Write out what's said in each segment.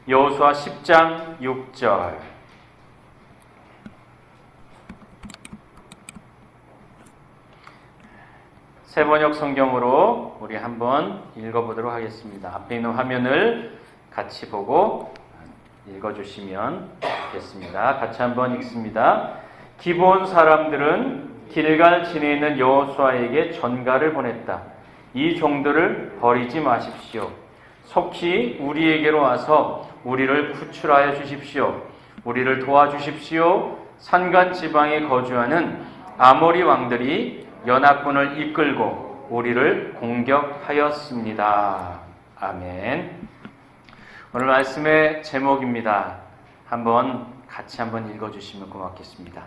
여호수아 10장 6절. 새번역 성경으로 우리 한번 읽어보도록 하겠습니다. 앞에 있는 화면을 같이 보고 읽어주시면 좋겠습니다. 같이 한번 읽습니다. 기브온 사람들은 길갈 진에 있는 여호수아에게 전가를 보냈다. 이 종들을 버리지 마십시오. 속히 우리에게로 와서 우리를 구출하여 주십시오. 우리를 도와주십시오. 산간 지방에 거주하는 아모리 왕들이 연합군을 이끌고 우리를 공격하였습니다. 아멘. 오늘 말씀의 제목입니다. 같이 한번 읽어주시면 고맙겠습니다.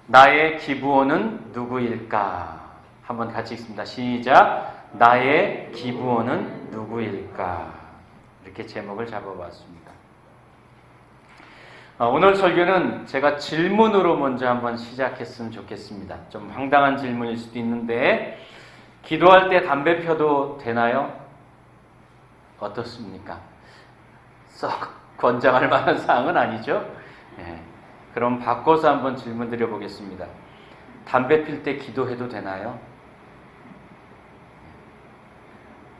나의 기브온은 누구일까? 한번 같이 읽습니다. 시작. 나의 기브온은 누구일까? 이렇게 제목을 잡아봤습니다. 오늘 설교는 제가 질문으로 먼저 한번 시작했으면 좋겠습니다. 좀 황당한 질문일 수도 있는데, 기도할 때 담배 펴도 되나요? 어떻습니까? 썩 권장할 만한 사항은 아니죠? 네. 그럼 바꿔서 한번 질문 드려보겠습니다. 담배 필 때 기도해도 되나요?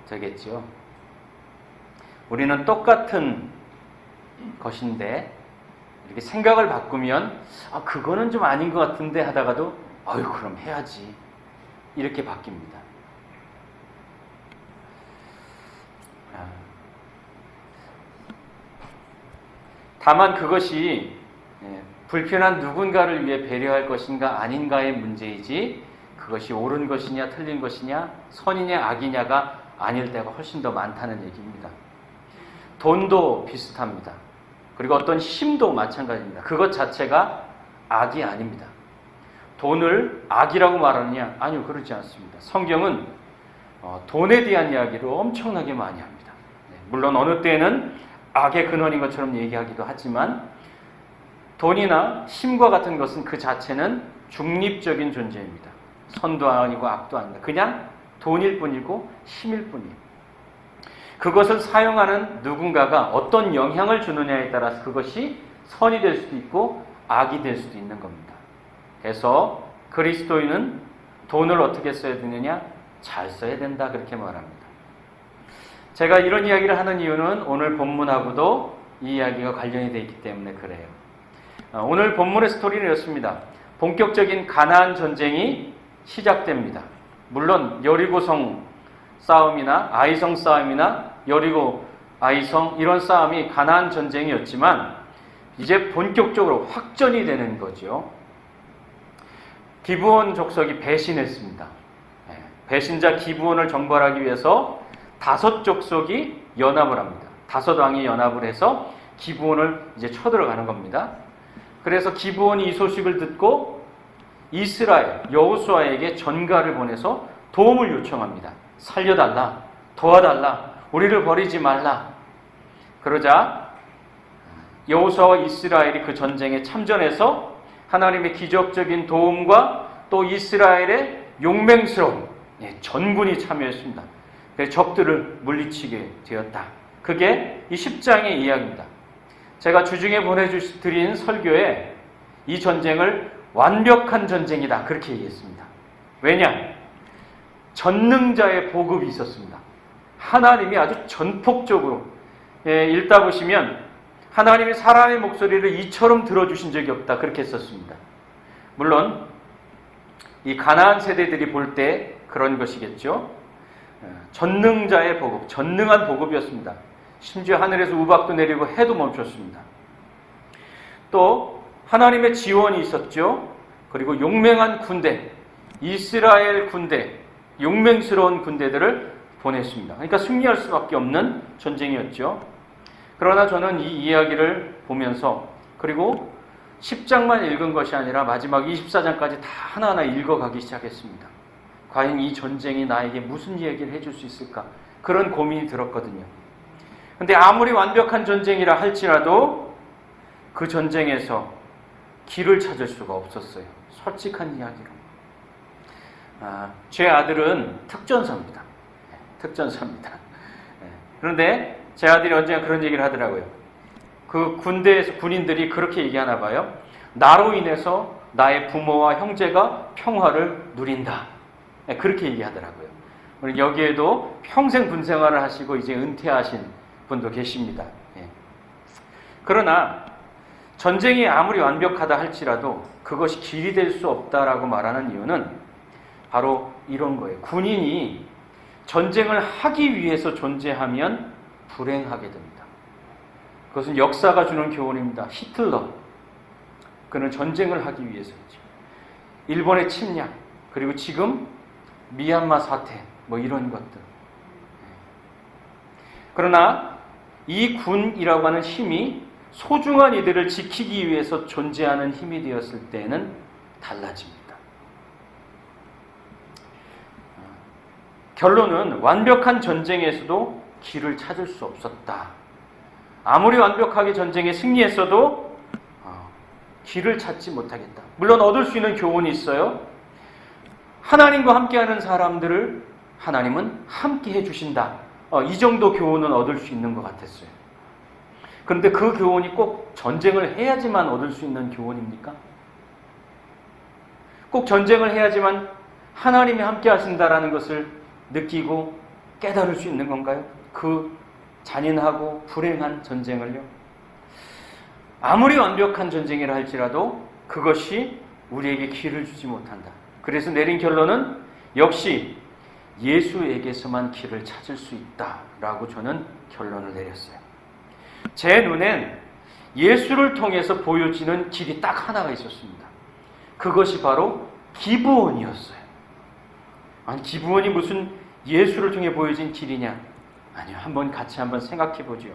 되겠죠? 우리는 똑같은 것인데 이렇게 생각을 바꾸면 그거는 좀 아닌 것 같은데 하다가도 그럼 해야지 이렇게 바뀝니다. 다만 그것이 불편한 누군가를 위해 배려할 것인가 아닌가의 문제이지, 그것이 옳은 것이냐 틀린 것이냐 선이냐 악이냐가 아닐 때가 훨씬 더 많다는 얘기입니다. 돈도 비슷합니다. 그리고 어떤 힘도 마찬가지입니다. 그것 자체가 악이 아닙니다. 돈을 악이라고 말하느냐? 아니요, 그렇지 않습니다. 성경은 돈에 대한 이야기를 엄청나게 많이 합니다. 물론 어느 때에는 악의 근원인 것처럼 얘기하기도 하지만, 돈이나 힘과 같은 것은 그 자체는 중립적인 존재입니다. 선도 아니고 악도 아닙니다. 그냥 돈일 뿐이고 힘일 뿐이에요. 그것을 사용하는 누군가가 어떤 영향을 주느냐에 따라서 그것이 선이 될 수도 있고 악이 될 수도 있는 겁니다. 그래서 그리스도인은 돈을 어떻게 써야 되느냐? 잘 써야 된다, 그렇게 말합니다. 제가 이런 이야기를 하는 이유는 오늘 본문하고도 이 이야기가 관련이 되어 있기 때문에 그래요. 오늘 본문의 스토리는 이렇습니다. 본격적인 가나안 전쟁이 시작됩니다. 물론 여리고성 싸움이나 아이성 싸움이나 여리고 아이성 이런 싸움이 가나안 전쟁이었지만, 이제 본격적으로 확전이 되는 거죠. 기브온 족속이 배신했습니다. 배신자 기브온을 정벌하기 위해서 5 족속이 연합을 합니다. 5 왕이 연합을 해서 기브온을 이제 쳐들어가는 겁니다. 그래서 기브온이 이 소식을 듣고 이스라엘 여호수아에게 전가를 보내서 도움을 요청합니다. 살려달라, 도와달라, 우리를 버리지 말라. 그러자 여호수아와 이스라엘이 그 전쟁에 참전해서 하나님의 기적적인 도움과 또 이스라엘의 용맹스러운 전군이 참여했습니다. 그래서 적들을 물리치게 되었다. 그게 이 10장의 이야기입니다. 제가 주중에 보내드린 설교에 이 전쟁을 완벽한 전쟁이다, 그렇게 얘기했습니다. 왜냐? 전능자의 보급이 있었습니다. 하나님이 아주 전폭적으로, 읽다 보시면 하나님이 사람의 목소리를 이처럼 들어주신 적이 없다, 그렇게 했었습니다. 물론 이 가나안 세대들이 볼 때 그런 것이겠죠. 전능자의 보급, 전능한 보급이었습니다. 심지어 하늘에서 우박도 내리고 해도 멈췄습니다. 또 하나님의 지원이 있었죠. 그리고 용맹한 군대, 이스라엘 군대, 용맹스러운 군대들을 보냈습니다. 그러니까 승리할 수밖에 없는 전쟁이었죠. 그러나 저는 이 이야기를 보면서, 그리고 10장만 읽은 것이 아니라 마지막 24장까지 다 하나하나 읽어가기 시작했습니다. 과연 이 전쟁이 나에게 무슨 이야기를 해줄 수 있을까? 그런 고민이 들었거든요. 근데 아무리 완벽한 전쟁이라 할지라도 그 전쟁에서 길을 찾을 수가 없었어요. 솔직한 이야기로. 제 아들은 특전사입니다. 특전사입니다. 그런데 제 아들이 언젠가 그런 얘기를 하더라고요. 그 군대에서 군인들이 그렇게 얘기하나 봐요. 나로 인해서 나의 부모와 형제가 평화를 누린다. 그렇게 얘기하더라고요. 여기에도 평생 군 생활을 하시고 이제 은퇴하신 분도 계십니다. 그러나 전쟁이 아무리 완벽하다 할지라도 그것이 길이 될 수 없다라고 말하는 이유는 바로 이런 거예요. 군인이 전쟁을 하기 위해서 존재하면 불행하게 됩니다. 그것은 역사가 주는 교훈입니다. 히틀러, 그는 전쟁을 하기 위해서였죠. 일본의 침략, 그리고 지금 미얀마 사태, 이런 것들. 그러나 이 군이라고 하는 힘이 소중한 이들을 지키기 위해서 존재하는 힘이 되었을 때는 달라집니다. 결론은 완벽한 전쟁에서도 길을 찾을 수 없었다. 아무리 완벽하게 전쟁에 승리했어도 길을 찾지 못하겠다. 물론 얻을 수 있는 교훈이 있어요. 하나님과 함께하는 사람들을 하나님은 함께 해주신다. 이 정도 교훈은 얻을 수 있는 것 같았어요. 그런데 그 교훈이 꼭 전쟁을 해야지만 얻을 수 있는 교훈입니까? 꼭 전쟁을 해야지만 하나님이 함께 하신다라는 것을 느끼고 깨달을 수 있는 건가요? 그 잔인하고 불행한 전쟁을요? 아무리 완벽한 전쟁이라 할지라도 그것이 우리에게 길을 주지 못한다. 그래서 내린 결론은 역시 예수에게서만 길을 찾을 수 있다라고 저는 결론을 내렸어요. 제 눈엔 예수를 통해서 보여지는 길이 딱 하나가 있었습니다. 그것이 바로 기브온이었어요. 아니, 기브온이 무슨 예수를 통해 보여진 길이냐? 아니요. 같이 한번 생각해 보죠.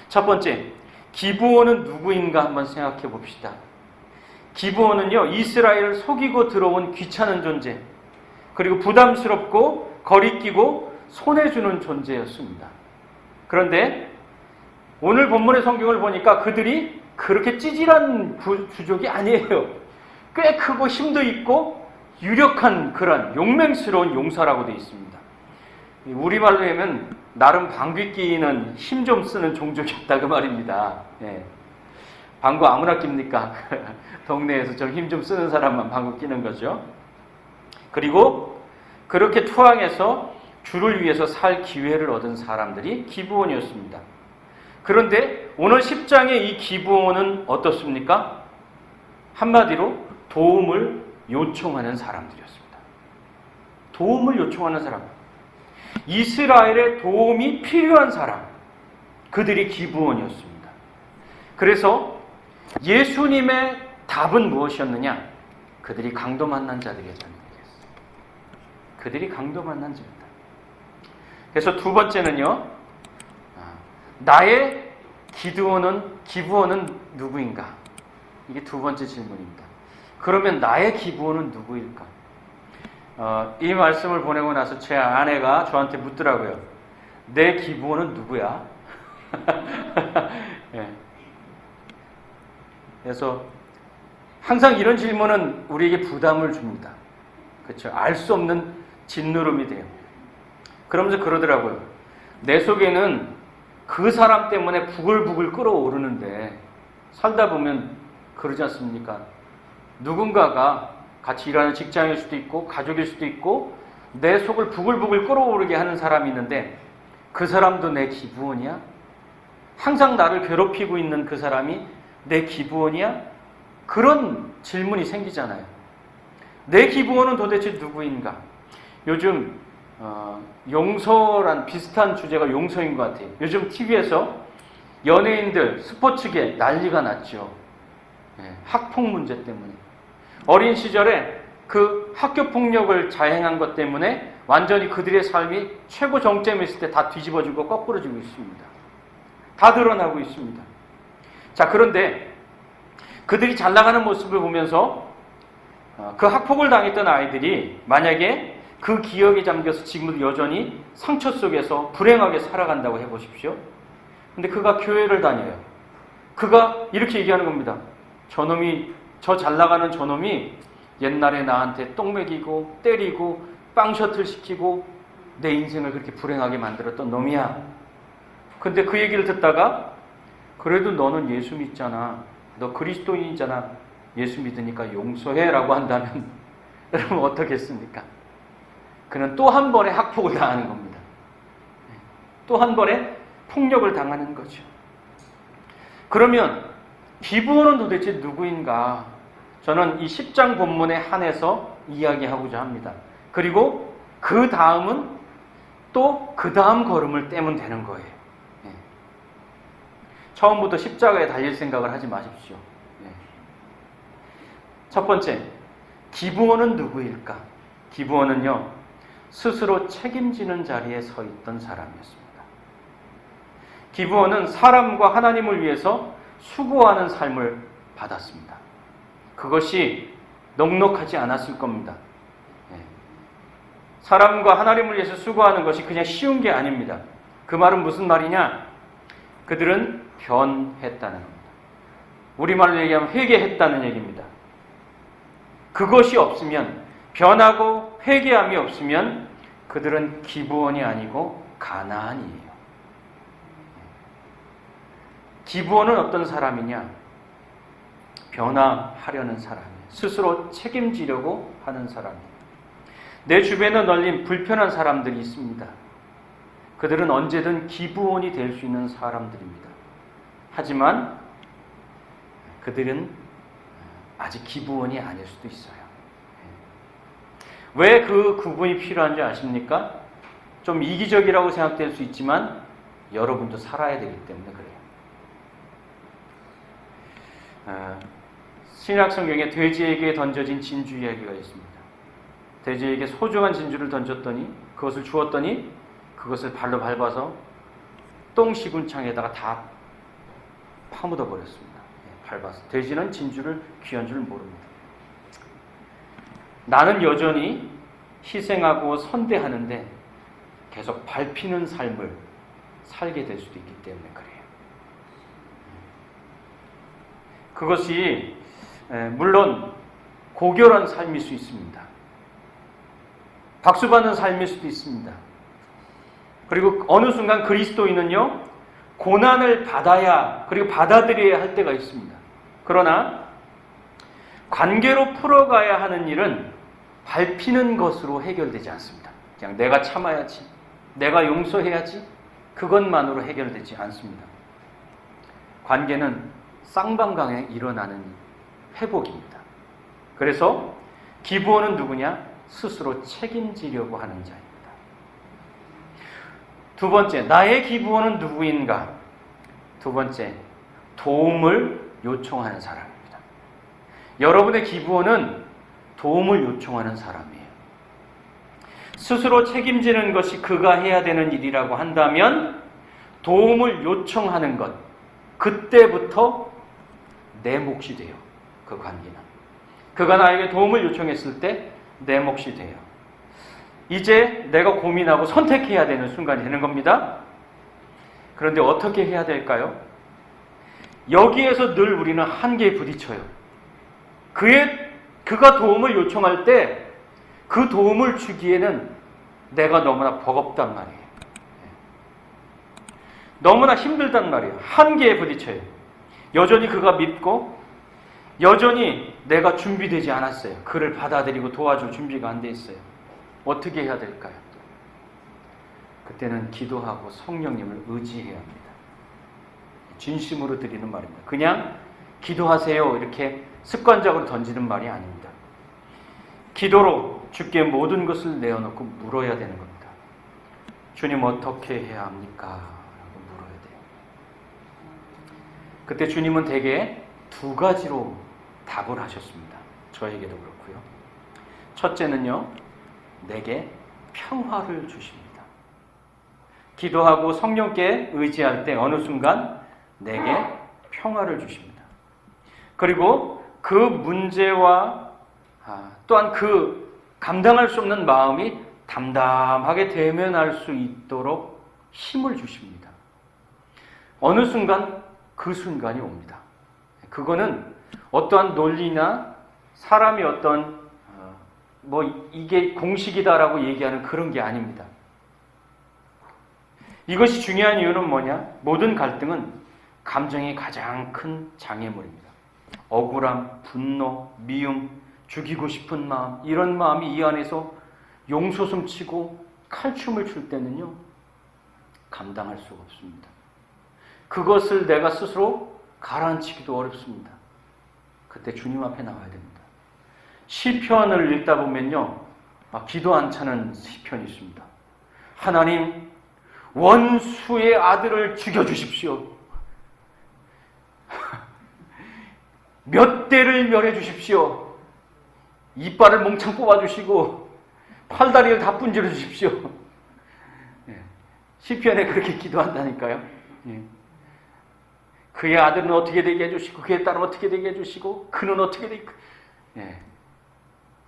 첫 번째, 기브온은 누구인가 한번 생각해 봅시다. 기브온은요, 이스라엘을 속이고 들어온 귀찮은 존재, 그리고 부담스럽고 거리끼고 손해주는 존재였습니다. 그런데 오늘 본문의 성경을 보니까 그들이 그렇게 찌질한 부족이 아니에요. 꽤 크고 힘도 있고 유력한 그런 용맹스러운 용사라고 되어 있습니다. 우리말로 하면 나름 방귀 끼는 힘 좀 쓰는 종족이었다 그 말입니다. 방구 아무나 낍니까? 동네에서 좀 힘 좀 쓰는 사람만 방구 끼는 거죠. 그리고 그렇게 투항해서 주를 위해서 살 기회를 얻은 사람들이 기브온이었습니다. 그런데 오늘 10장의 이 기브온은 어떻습니까? 한마디로 도움을 요청하는 사람들이었습니다. 도움을 요청하는 사람. 이스라엘의 도움이 필요한 사람. 그들이 기브온이었습니다. 그래서 예수님의 답은 무엇이었느냐? 그들이 강도 만난 자들이었다는 얘기였어요. 그들이 강도 만난 자입니다. 그래서 두 번째는요, 나의 기브온은 누구인가? 이게 두 번째 질문입니다. 그러면 나의 기브온은 누구일까? 이 말씀을 보내고 나서 제 아내가 저한테 묻더라고요. 내 기브온은 누구야? 네. 그래서 항상 이런 질문은 우리에게 부담을 줍니다. 그렇죠? 알 수 없는 짓누름이 돼요. 그러면서 그러더라고요. 내 속에는 그 사람 때문에 부글부글 끓어오르는데 살다 보면 그러지 않습니까? 누군가가 같이 일하는 직장일 수도 있고 가족일 수도 있고 내 속을 부글부글 끓어오르게 하는 사람이 있는데 그 사람도 내 기브온이야? 항상 나를 괴롭히고 있는 그 사람이 내 기브온이야? 그런 질문이 생기잖아요. 내 기브온은 도대체 누구인가? 요즘 용서란 비슷한 주제가 용서인 것 같아요. 요즘 TV에서 연예인들, 스포츠계 난리가 났죠. 학폭 문제 때문에. 어린 시절에 그 학교 폭력을 자행한 것 때문에 완전히 그들의 삶이 최고 정점에 있을 때 다 뒤집어지고 거꾸로지고 있습니다. 다 드러나고 있습니다. 자, 그런데 그들이 잘 나가는 모습을 보면서 그 학폭을 당했던 아이들이 만약에 그 기억에 잠겨서 지금도 여전히 상처 속에서 불행하게 살아간다고 해보십시오. 근데 그가 교회를 다녀요. 그가 이렇게 얘기하는 겁니다. 저 잘 나가는 저놈이 옛날에 나한테 똥 먹이고 때리고 빵 셔틀 시키고 내 인생을 그렇게 불행하게 만들었던 놈이야. 근데 그 얘기를 듣다가 그래도 너는 예수 믿잖아. 너 그리스도인이잖아. 예수 믿으니까 용서해라고 한다면 여러분 어떻겠습니까? 그는 또 한 번의 학폭을 당하는 겁니다. 또 한 번의 폭력을 당하는 거죠. 그러면 기브온은 도대체 누구인가? 저는 이 10장 본문에 한해서 이야기하고자 합니다. 그리고 그 다음은 또 그 다음 걸음을 떼면 되는 거예요. 처음부터 십자가에 달릴 생각을 하지 마십시오. 첫 번째, 기브온은 누구일까? 기브온은요, 스스로 책임지는 자리에 서 있던 사람이었습니다. 기브온은 사람과 하나님을 위해서 수고하는 삶을 받았습니다. 그것이 넉넉하지 않았을 겁니다. 사람과 하나님을 위해서 수고하는 것이 그냥 쉬운 게 아닙니다. 그 말은 무슨 말이냐? 그들은 변했다는 겁니다. 우리말로 얘기하면 회개했다는 얘기입니다. 그것이 없으면, 변하고 회개함이 없으면 그들은 기브온이 아니고 가나안이에요. 기브온은 어떤 사람이냐? 변화하려는 사람이에요. 스스로 책임지려고 하는 사람이에요. 내 주변에 널린 불편한 사람들이 있습니다. 그들은 언제든 기브온이 될 수 있는 사람들입니다. 하지만 그들은 아직 기브온이 아닐 수도 있어요. 왜 그 구분이 필요한지 아십니까? 좀 이기적이라고 생각될 수 있지만 여러분도 살아야 되기 때문에 그래요. 신약 성경에 돼지에게 던져진 진주 이야기가 있습니다. 돼지에게 소중한 진주를 던졌더니, 그것을 주었더니 그것을 발로 밟아서 똥시군창에다가 다 파묻어 버렸습니다. 밟아서. 돼지는 진주를 귀한 줄 모릅니다. 나는 여전히 희생하고 선대하는데 계속 밟히는 삶을 살게 될 수도 있기 때문에 그래요. 그것이 물론 고결한 삶일 수 있습니다. 박수받는 삶일 수도 있습니다. 그리고 어느 순간 그리스도인은요, 고난을 받아야, 그리고 받아들여야 할 때가 있습니다. 그러나 관계로 풀어가야 하는 일은 밟히는 것으로 해결되지 않습니다. 그냥 내가 참아야지, 내가 용서해야지, 그것만으로 해결되지 않습니다. 관계는 쌍방강에 일어나는 회복입니다. 그래서 기브온은 누구냐? 스스로 책임지려고 하는 자입니다. 두 번째, 나의 기브온은 누구인가? 두 번째, 도움을 요청하는 사람입니다. 여러분의 기브온은 도움을 요청하는 사람이에요. 스스로 책임지는 것이 그가 해야 되는 일이라고 한다면 도움을 요청하는 것, 그때부터 내 몫이 돼요. 그 관계는. 그가 나에게 도움을 요청했을 때 내 몫이 돼요. 이제 내가 고민하고 선택해야 되는 순간이 되는 겁니다. 그런데 어떻게 해야 될까요? 여기에서 늘 우리는 한계에 부딪혀요. 그가 도움을 요청할 때 그 도움을 주기에는 내가 너무나 버겁단 말이에요. 너무나 힘들단 말이에요. 한계에 부딪혀요. 여전히 그가 믿고 여전히 내가 준비되지 않았어요. 그를 받아들이고 도와줄 준비가 안 돼 있어요. 어떻게 해야 될까요? 그때는 기도하고 성령님을 의지해야 합니다. 진심으로 드리는 말입니다. 그냥 기도하세요 이렇게 습관적으로 던지는 말이 아닙니다. 기도로 주께 모든 것을 내어놓고 물어야 되는 겁니다. 주님 어떻게 해야 합니까? 라고 물어야 돼요. 그때 주님은 대개 두 가지로 답을 하셨습니다. 저에게도 그렇고요. 첫째는요, 내게 평화를 주십니다. 기도하고 성령께 의지할 때 어느 순간 내게 평화를 주십니다. 그리고 그 문제와 또한 그 감당할 수 없는 마음이 담담하게 대면할 수 있도록 힘을 주십니다. 어느 순간 그 순간이 옵니다. 그거는 어떠한 논리나 사람이 어떤 이게 공식이다라고 얘기하는 그런 게 아닙니다. 이것이 중요한 이유는 뭐냐? 모든 갈등은 감정이 가장 큰 장애물입니다. 억울함, 분노, 미움, 죽이고 싶은 마음, 이런 마음이 이 안에서 용솟음치고 칼춤을 출 때는요, 감당할 수가 없습니다. 그것을 내가 스스로 가라앉히기도 어렵습니다. 그때 주님 앞에 나와야 됩니다. 시편을 읽다 보면요, 기도 안 차는 시편이 있습니다. 하나님, 원수의 아들을 죽여주십시오. 몇 대를 멸해 주십시오. 이빨을 몽창 뽑아주시고 팔다리를 다 분질러 주십시오. 시편에 그렇게 기도한다니까요. 그의 아들은 어떻게 되게 해주시고 그의 딸은 어떻게 되게 해주시고 그는 어떻게 되게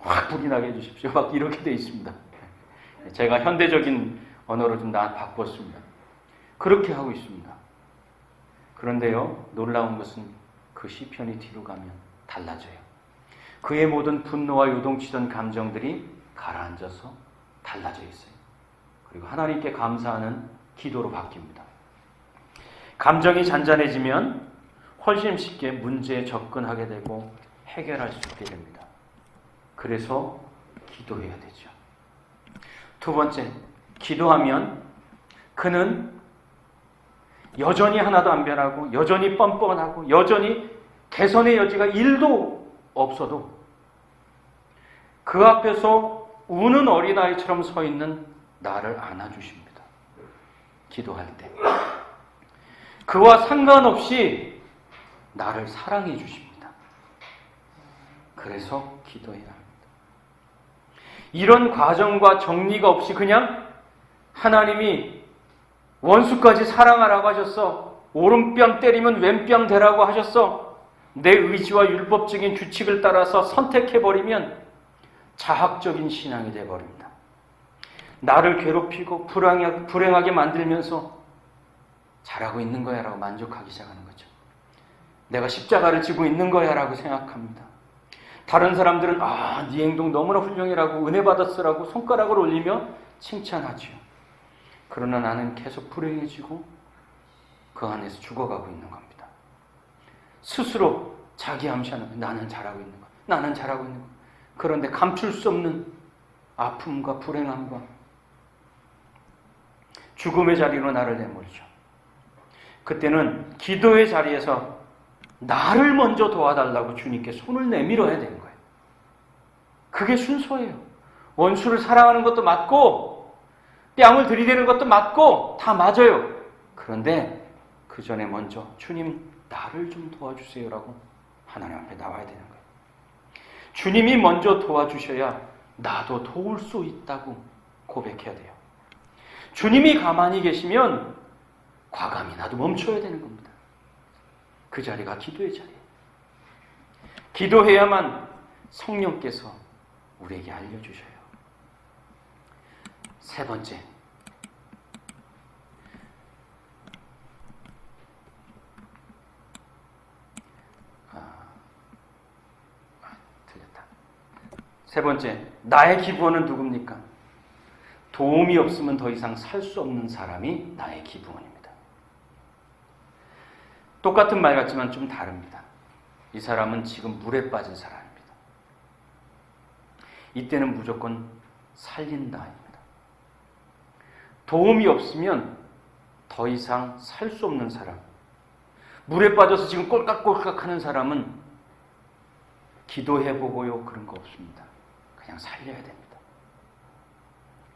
확 불이 나게 해주십시오. 막 이렇게 되어 있습니다. 제가 현대적인 언어로 좀 바꿨습니다. 그렇게 하고 있습니다. 그런데요, 놀라운 것은 그 시편이 뒤로 가면 달라져요. 그의 모든 분노와 요동치던 감정들이 가라앉아서 달라져 있어요. 그리고 하나님께 감사하는 기도로 바뀝니다. 감정이 잔잔해지면 훨씬 쉽게 문제에 접근하게 되고 해결할 수 있게 됩니다. 그래서 기도해야 되죠. 두 번째, 기도하면 그는 여전히 하나도 안 변하고 여전히 뻔뻔하고 여전히 개선의 여지가 1도 없어도 그 앞에서 우는 어린아이처럼 서 있는 나를 안아주십니다. 기도할 때. 그와 상관없이 나를 사랑해 주십니다. 그래서 기도해야 합니다. 이런 과정과 정리가 없이 그냥 하나님이 원수까지 사랑하라고 하셨어. 오른뺨 때리면 왼뺨 대라고 하셨어. 내 의지와 율법적인 규칙을 따라서 선택해버리면 자학적인 신앙이 되어버립니다. 나를 괴롭히고 불행하게 만들면서 잘하고 있는 거야 라고 만족하기 시작하는 거죠. 내가 십자가를 지고 있는 거야 라고 생각합니다. 다른 사람들은 네 행동 너무나 훌륭해라고 은혜 받았으라고 손가락을 올리며 칭찬하죠. 그러나 나는 계속 불행해지고 그 안에서 죽어가고 있는 겁니다. 스스로 자기 암시하는 거예요. 나는 잘하고 있는 거, 나는 잘하고 있는 거. 그런데 감출 수 없는 아픔과 불행함과 죽음의 자리로 나를 내몰죠. 그때는 기도의 자리에서 나를 먼저 도와달라고 주님께 손을 내밀어야 되는 거예요. 그게 순서예요. 원수를 사랑하는 것도 맞고 뺨을 들이대는 것도 맞고 다 맞아요. 그런데 그 전에 먼저 주님 나를 좀 도와주세요라고 하나님 앞에 나와야 되는 거예요. 주님이 먼저 도와주셔야 나도 도울 수 있다고 고백해야 돼요. 주님이 가만히 계시면 과감히 나도 멈춰야 되는 겁니다. 그 자리가 기도의 자리예요. 기도해야만 성령께서 우리에게 알려주셔요. 세 번째, 틀렸다. 세 번째, 나의 기부원은 누굽니까? 도움이 없으면 더 이상 살 수 없는 사람이 나의 기부원입니다. 똑같은 말 같지만 좀 다릅니다. 이 사람은 지금 물에 빠진 사람입니다. 이때는 무조건 살린다입니다. 도움이 없으면 더 이상 살 수 없는 사람, 물에 빠져서 지금 꼴깍꼴깍 하는 사람은 기도해보고요 그런 거 없습니다. 그냥 살려야 됩니다.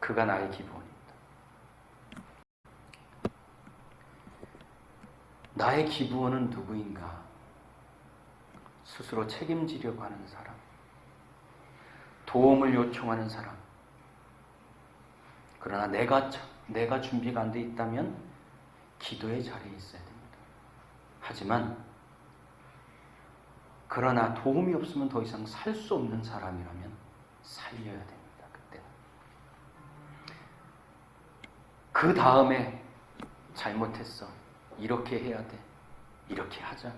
그가 나의 기본입니다. 나의 기부원은 누구인가? 스스로 책임지려고 하는 사람, 도움을 요청하는 사람. 그러나 내가 준비가 안 돼 있다면 기도의 자리에 있어야 됩니다. 하지만 그러나 도움이 없으면 더 이상 살 수 없는 사람이라면 살려야 됩니다. 그때는. 그 다음에 잘못했어. 이렇게 해야 돼. 이렇게 하자.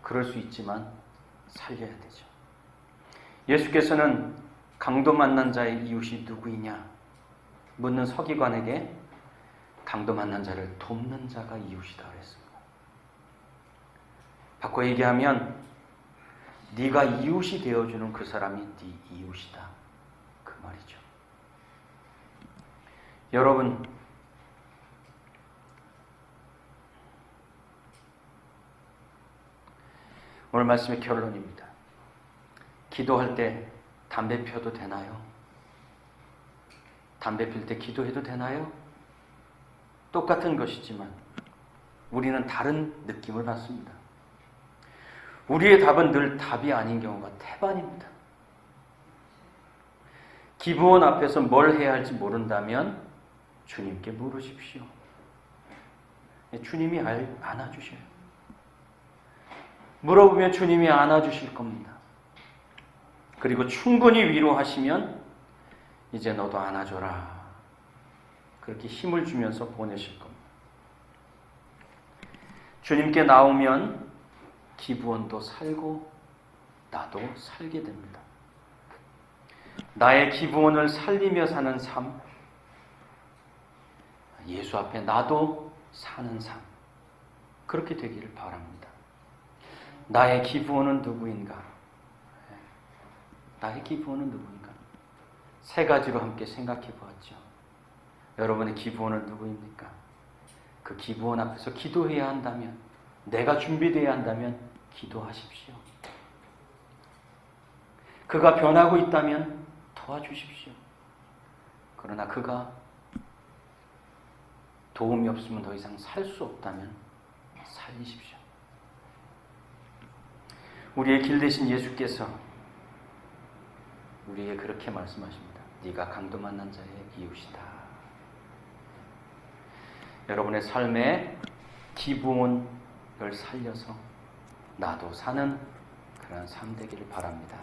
그럴 수 있지만 살려야 되죠. 예수께서는 강도 만난 자의 이웃이 누구이냐 묻는 서기관에게 강도 만난 자를 돕는 자가 이웃이다 그랬습니다. 바꿔 얘기하면 네가 이웃이 되어주는 그 사람이 네 이웃이다 그 말이죠. 여러분, 오늘 말씀의 결론입니다. 기도할 때 담배 펴도 되나요? 담배 필 때 기도해도 되나요? 똑같은 것이지만 우리는 다른 느낌을 받습니다. 우리의 답은 늘 답이 아닌 경우가 태반입니다. 기부원 앞에서 뭘 해야 할지 모른다면 주님께 물으십시오. 주님이 안아주셔요. 물어보면 주님이 안아주실 겁니다. 그리고 충분히 위로하시면 이제 너도 안아줘라. 그렇게 힘을 주면서 보내실 겁니다. 주님께 나오면 기부원도 살고 나도 살게 됩니다. 나의 기부원을 살리며 사는 삶, 예수 앞에 나도 사는 삶, 그렇게 되기를 바랍니다. 나의 기부원은 누구인가? 나의 기부원은 누구인가? 세 가지로 함께 생각해 보았죠. 여러분의 기부원은 누구입니까? 그 기부원 앞에서 기도해야 한다면, 내가 준비되어야 한다면 기도하십시오. 그가 변하고 있다면 도와주십시오. 그러나 그가 도움이 없으면 더 이상 살 수 없다면 살리십시오. 우리의 길 대신 예수께서 우리에게 그렇게 말씀하십니다. 네가 강도 만난 자의 이웃이다. 여러분의 삶에 기부원을 살려서 나도 사는 그런 삶 되기를 바랍니다.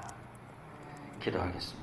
기도하겠습니다.